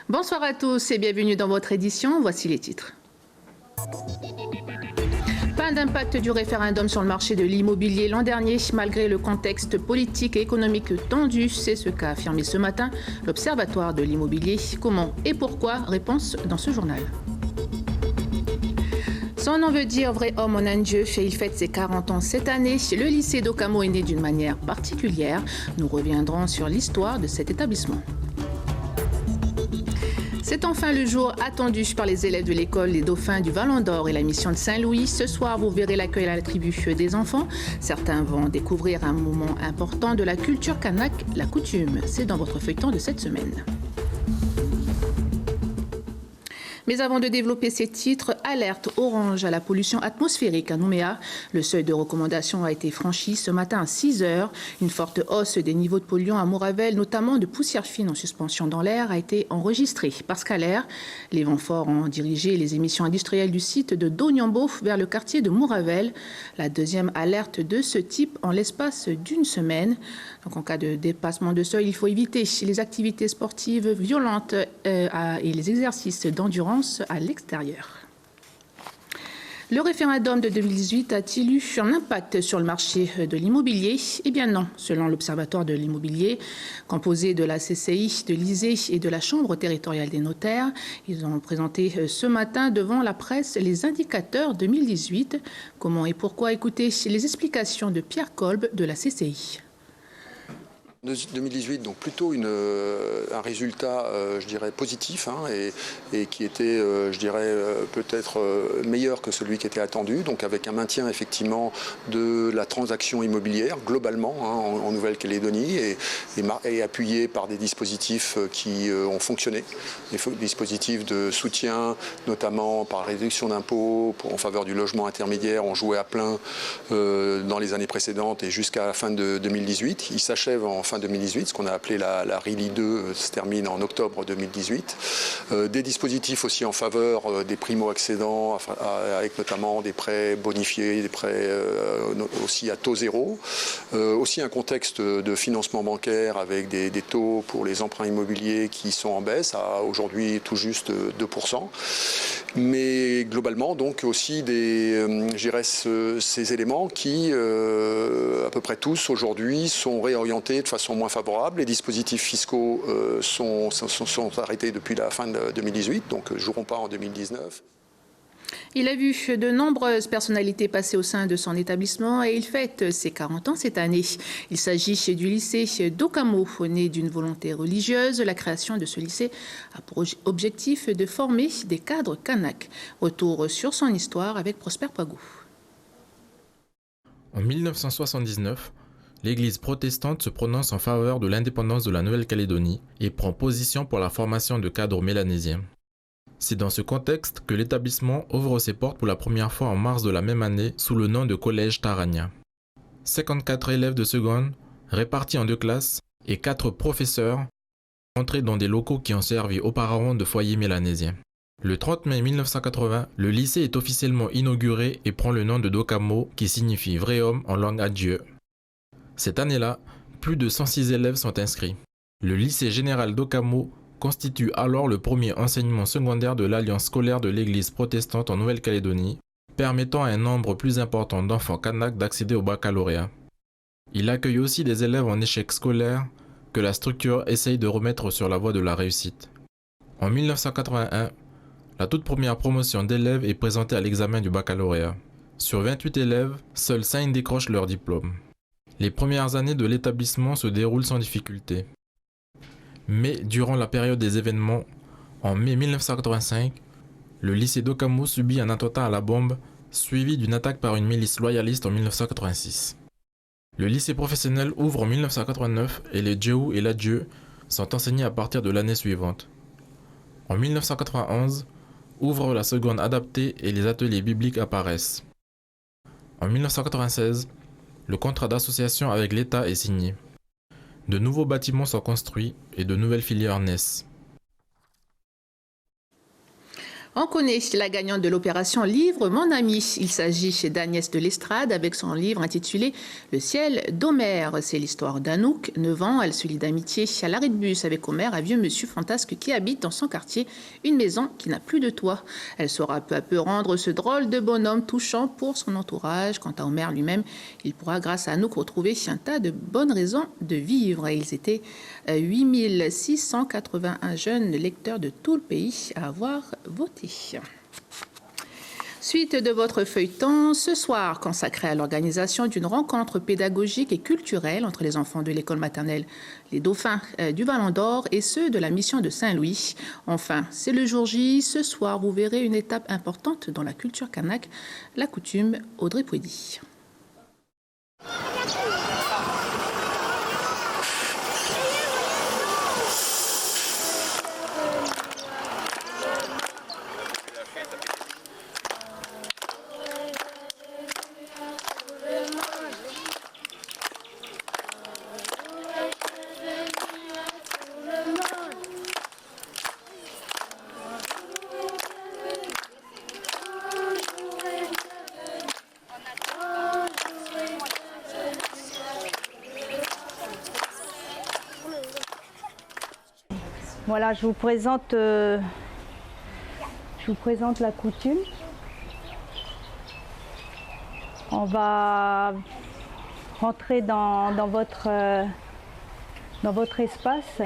Bonsoir à tous et bienvenue dans votre édition. Voici les titres. Pas d'impact du référendum sur le marché de l'immobilier l'an dernier, malgré le contexte politique et économique tendu. C'est ce qu'a affirmé ce matin l'Observatoire de l'immobilier. Comment et pourquoi? Réponse dans ce journal. Son nom veut dire vrai homme en un Dieu. Il fête ses 40 ans cette année. Le lycée d'Okamo est né d'une manière particulière. Nous reviendrons sur l'histoire de cet établissement. C'est enfin le jour attendu par les élèves de l'école Les Dauphins du Vallon d'Or et la mission de Saint-Louis. Ce soir, vous verrez l'accueil à la tribu des enfants. Certains vont découvrir un moment important de la culture kanak, la coutume. C'est dans votre feuilleton de cette semaine. Mais avant de développer ces titres, alerte orange à la pollution atmosphérique à Nouméa. Le seuil de recommandation a été franchi ce matin à 6 heures. Une forte hausse des niveaux de polluants à Mouravel, notamment de poussière fine en suspension dans l'air, a été enregistrée. Parce qu'à l'air, les vents forts ont dirigé les émissions industrielles du site de Donyambo vers le quartier de Mouravel. La deuxième alerte de ce type en l'espace d'une semaine. Donc en cas de dépassement de seuil, il faut éviter les activités sportives violentes et les exercices d'endurance à l'extérieur. Le référendum de 2018 a-t-il eu un impact sur le marché de l'immobilier? Eh bien non, selon l'Observatoire de l'immobilier, composé de la CCI, de l'ISE et de la Chambre territoriale des notaires. Ils ont présenté ce matin devant la presse les indicateurs 2018. Comment et pourquoi? Écoutez les explications de Pierre Kolb de la CCI. 2018, donc plutôt un résultat, je dirais, positif et qui était, je dirais, peut-être meilleur que celui qui était attendu, donc avec un maintien effectivement de la transaction immobilière globalement en Nouvelle-Calédonie et appuyé par des dispositifs qui ont fonctionné, des dispositifs de soutien, notamment par réduction d'impôts en faveur du logement intermédiaire, ont joué à plein dans les années précédentes et jusqu'à la fin de 2018. Il s'achève en fin 2018, ce qu'on a appelé la RILI 2 se termine en octobre 2018. Des dispositifs aussi en faveur des primo-accédants, avec notamment des prêts bonifiés, des prêts aussi à taux zéro. Aussi un contexte de financement bancaire avec des taux pour les emprunts immobiliers qui sont en baisse, à aujourd'hui tout juste 2%. Mais globalement, donc aussi ces éléments qui, à peu près tous aujourd'hui, sont réorientés de façon moins favorable. Les dispositifs fiscaux sont arrêtés depuis la fin de 2018, donc ne joueront pas en 2019. Il a vu de nombreuses personnalités passer au sein de son établissement et il fête ses 40 ans cette année. Il s'agit du lycée d'Okamo, né d'une volonté religieuse. La création de ce lycée a pour objectif de former des cadres kanak. Retour sur son histoire avec Prosper Poigou. En 1979, l'Église protestante se prononce en faveur de l'indépendance de la Nouvelle-Calédonie et prend position pour la formation de cadres mélanésiens. C'est dans ce contexte que l'établissement ouvre ses portes pour la première fois en mars de la même année sous le nom de Collège Tarania. 54 élèves de seconde, répartis en 2 classes, et 4 professeurs, entrés dans des locaux qui ont servi auparavant de foyer mélanésien. Le 30 mai 1980, le lycée est officiellement inauguré et prend le nom de Dokamo, qui signifie vrai homme en langue adieu. Cette année-là, plus de 106 élèves sont inscrits. Le lycée général d'Okamo constitue alors le premier enseignement secondaire de l'Alliance scolaire de l'Église protestante en Nouvelle-Calédonie, permettant à un nombre plus important d'enfants kanak d'accéder au baccalauréat. Il accueille aussi des élèves en échec scolaire que la structure essaye de remettre sur la voie de la réussite. En 1981, la toute première promotion d'élèves est présentée à l'examen du baccalauréat. Sur 28 élèves, seuls 5 décrochent leur diplôme. Les premières années de l'établissement se déroulent sans difficulté. Mais durant la période des événements, en mai 1985, le lycée d'Okamo subit un attentat à la bombe suivi d'une attaque par une milice loyaliste en 1986. Le lycée professionnel ouvre en 1989 et les Djeu et l'Adieu sont enseignés à partir de l'année suivante. En 1991, ouvre la seconde adaptée et les ateliers bibliques apparaissent. En 1996, le contrat d'association avec l'État est signé. De nouveaux bâtiments sont construits et de nouvelles filières naissent. On connaît la gagnante de l'opération Livre Mon Ami. Il s'agit d'Agnès de l'Estrade avec son livre intitulé Le ciel d'Homère. C'est l'histoire d'Anouk, 9 ans. Elle se lie d'amitié à l'arrêt de bus avec Homère, un vieux monsieur fantasque qui habite dans son quartier une maison qui n'a plus de toit. Elle saura peu à peu rendre ce drôle de bonhomme touchant pour son entourage. Quant à Homère lui-même, il pourra grâce à Anouk retrouver un tas de bonnes raisons de vivre. Et ils étaient 8681 jeunes lecteurs de tout le pays à avoir voté. Suite de votre feuilleton, ce soir consacré à l'organisation d'une rencontre pédagogique et culturelle entre les enfants de l'école maternelle Les Dauphins du Vallon d'Or et ceux de la mission de Saint-Louis. Enfin, c'est le jour J. Ce soir, vous verrez une étape importante dans la culture kanak, la coutume Audrey Pouedy. Voilà, je vous présente la coutume. On va rentrer dans votre espace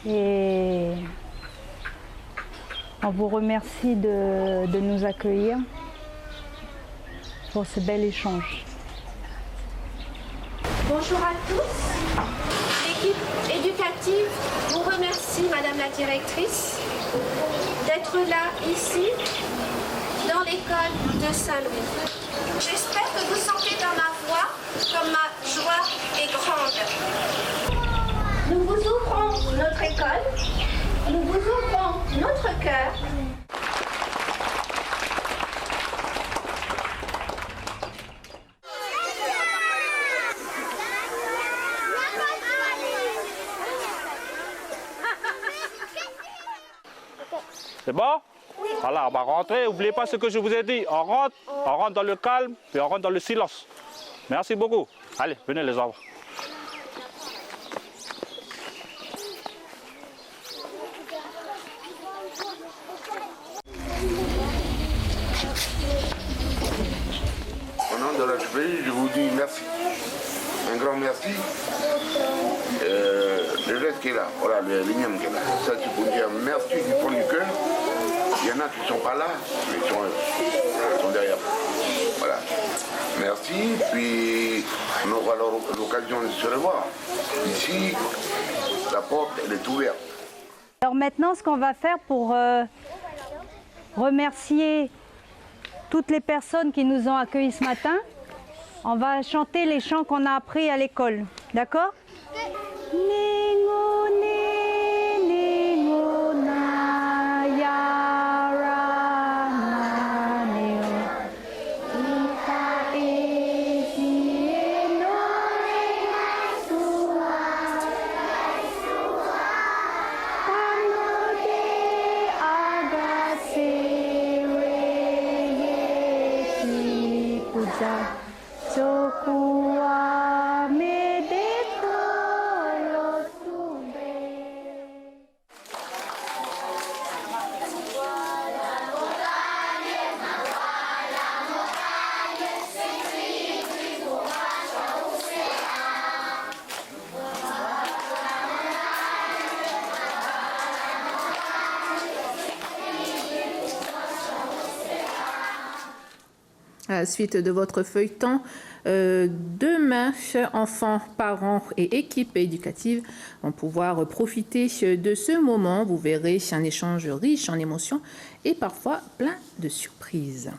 et on vous remercie de nous accueillir pour ce bel échange. Bonjour à tous. L'équipe éducative vous remercie, Madame la Directrice, d'être là ici, dans l'école de Saint-Louis. J'espère que vous sentez dans ma voix comme ma joie est grande. Nous vous ouvrons notre école, nous vous ouvrons notre cœur. C'est bon? Voilà, on va rentrer. N'oubliez pas ce que je vous ai dit. On rentre dans le calme, puis on rentre dans le silence. Merci beaucoup. Allez, venez les enfants. Au nom de la pays, je vous dis merci. Un grand merci. Le reste qui est là, voilà, le lignum qui est là. Ça, tu peux dire merci du fond du cœur. Il y en a qui ne sont pas là, mais ils sont derrière. Voilà. Merci, puis on aura l'occasion de se revoir. Ici, la porte, elle est ouverte. Alors maintenant, ce qu'on va faire pour remercier toutes les personnes qui nous ont accueillis ce matin, on va chanter les chants qu'on a appris à l'école. D'accord? À la suite de votre feuilleton, demain, enfants, parents et équipes éducatives vont pouvoir profiter de ce moment. Vous verrez un échange riche en émotions et parfois plein de surprises.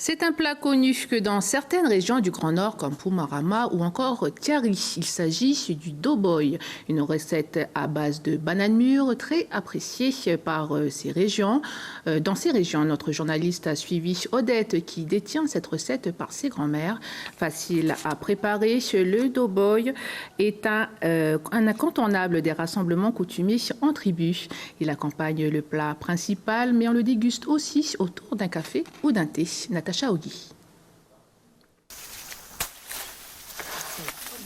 C'est un plat connu que dans certaines régions du Grand Nord, comme Pumarama ou encore Tiari. Il s'agit du doughboy, une recette à base de bananes mûres très appréciée par ces régions. Dans ces régions, notre journaliste a suivi Odette qui détient cette recette par ses grands-mères. Facile à préparer, le doughboy est un incontournable des rassemblements coutumiers en tribu. Il accompagne le plat principal, mais on le déguste aussi autour d'un café ou d'un thé. Natacha Ogui.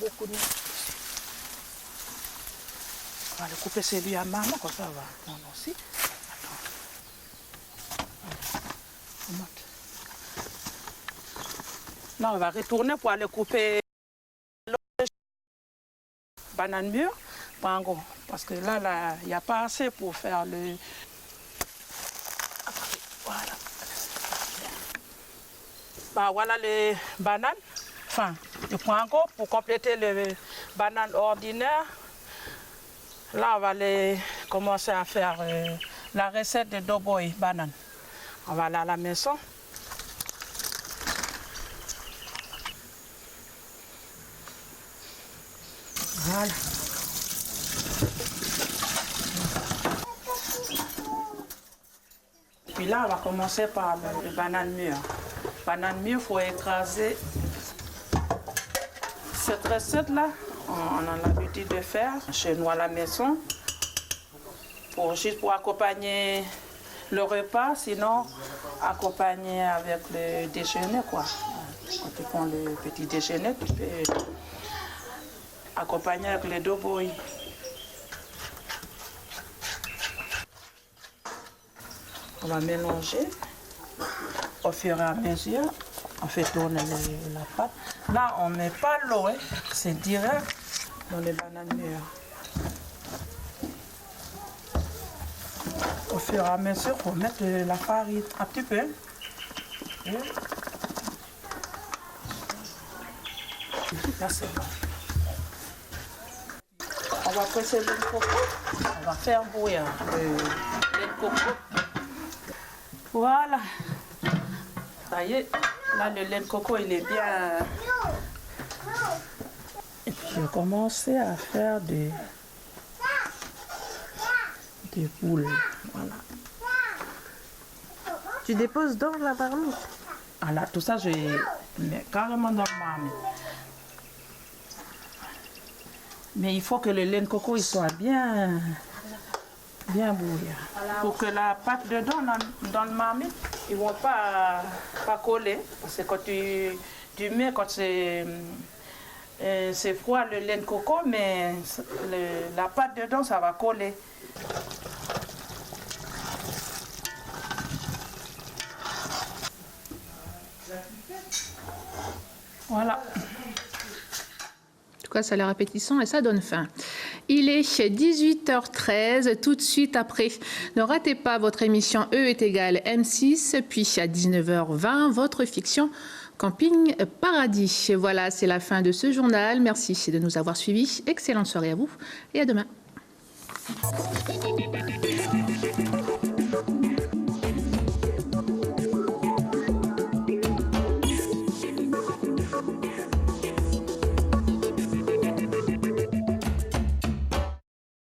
On va le couper celui à maman, comme ça on va prendre aussi. Attends. Là on va retourner pour aller couper l'autre banane mûre, pango, parce que là il n'y a pas assez pour faire le... Voilà. Bah, voilà les bananes, enfin le pango pour compléter les bananes ordinaires. Là, on va commencer à faire la recette de doughboy banane. On va aller à la maison. Voilà. Puis là, on va commencer par le banane mûre. Banane mûre, il faut écraser. Cette recette-là, on a l'habitude de faire chez nous à la maison, juste pour accompagner le repas, sinon accompagner avec le déjeuner, quoi. Quand tu prends le petit déjeuner, tu peux accompagner avec le doughboy. On va mélanger au fur et à mesure. On fait tourner la pâte. Là, on ne met pas l'eau, hein. C'est direct dans les bananes mûres. Au fur et à mesure, il faut mettre la farine un petit peu. Et là, c'est bon. On va presser le lait de coco. On va faire bouillir le lait de coco. Voilà. Ça y est. Là, le lait de coco, il est bien. Et puis, j'ai commencé à faire des boules. Voilà. Tu déposes dans la marmite? Ah là, tout ça, je mets carrément dans la marmite. Mais il faut que le lait de coco il soit bien bouillir. Pour que la pâte dedans, dans le marmite, ils ne vont pas coller. Parce que quand tu mets, quand c'est froid, le lait de coco, mais la pâte dedans, ça va coller. Voilà. En tout cas, ça a l'air appétissant et ça donne faim. Il est 18h13, tout de suite après. Ne ratez pas votre émission E est égale M6, puis à 19h20, votre fiction Camping Paradis. Voilà, c'est la fin de ce journal. Merci de nous avoir suivis. Excellente soirée à vous et à demain.